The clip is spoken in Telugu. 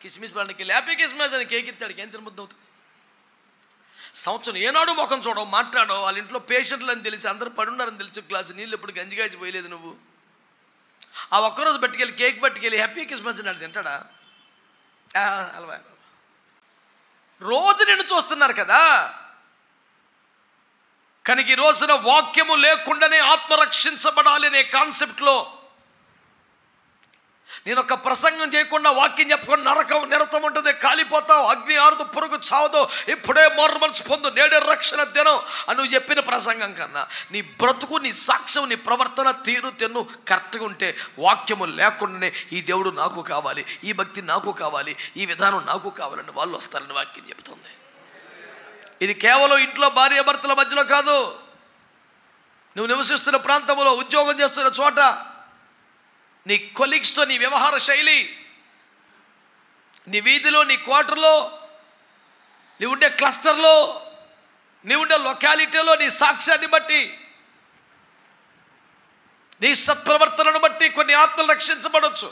కిస్మిస్ పండుగకి హ్యాపీ కిస్మిస్ అని కేక్ ఇస్తాడు, ఏం తినబుద్ధి అవుతుంది? సంవత్సరం ఏనాడు ముఖం చూడవు, మాట్లాడవు. వాళ్ళ ఇంట్లో పేషెంట్లు అని తెలిసి అందరూ పడున్నారని తెలిసి గ్లాసు నీళ్ళు ఎప్పుడు గంజిగాసి పోయలేదు నువ్వు. ఆ ఒక్కరోజు పట్టుకెళ్ళి కేక్ పట్టుకెళ్ళి హ్యాపీ క్రిస్మస్ అని తింటాడా? అలవా రోజు నిన్ను చూస్తున్నారు కదా. కనుక ఈ రోజున వాక్యము లేకుండానే ఆత్మ రక్షించబడాలి అనే కాన్సెప్ట్లో నేను ఒక ప్రసంగం చేయకుండా వాక్యం చెప్పకుండా నరకం నిరతం ఉంటుంది, కాలిపోతావు, అగ్ని ఆరుదు, పురుగు చావదు, ఇప్పుడే మారు మనసు పొందు, నేడే రక్షణ దినం అని నువ్వు చెప్పిన ప్రసంగం కన్నా నీ బ్రతుకు, నీ సాక్ష్యం, నీ ప్రవర్తన తీరు తెన్ను కరెక్ట్గా ఉంటే వాక్యము లేకుండానే ఈ దేవుడు నాకు కావాలి, ఈ భక్తి నాకు కావాలి, ఈ విధానం నాకు కావాలని వాళ్ళు వస్తారని వాక్యం చెబుతుంది. ఇది కేవలం ఇంట్లో భార్యాభర్తల మధ్యలో కాదు, నువ్వు నివసిస్తున్న ప్రాంతంలో, ఉద్యోగం చేస్తున్న చోట, నీ కొలీగ్స్తో నీ వ్యవహార శైలి, నీ వీధిలో, నీ క్వార్టర్లో, నీ ఉండే క్లస్టర్లో, నీ ఉండే లొకాలిటీలో నీ సాక్ష్యాన్ని బట్టి, నీ సత్ప్రవర్తనను బట్టి కొన్ని ఆత్మలు రక్షించబడవచ్చు.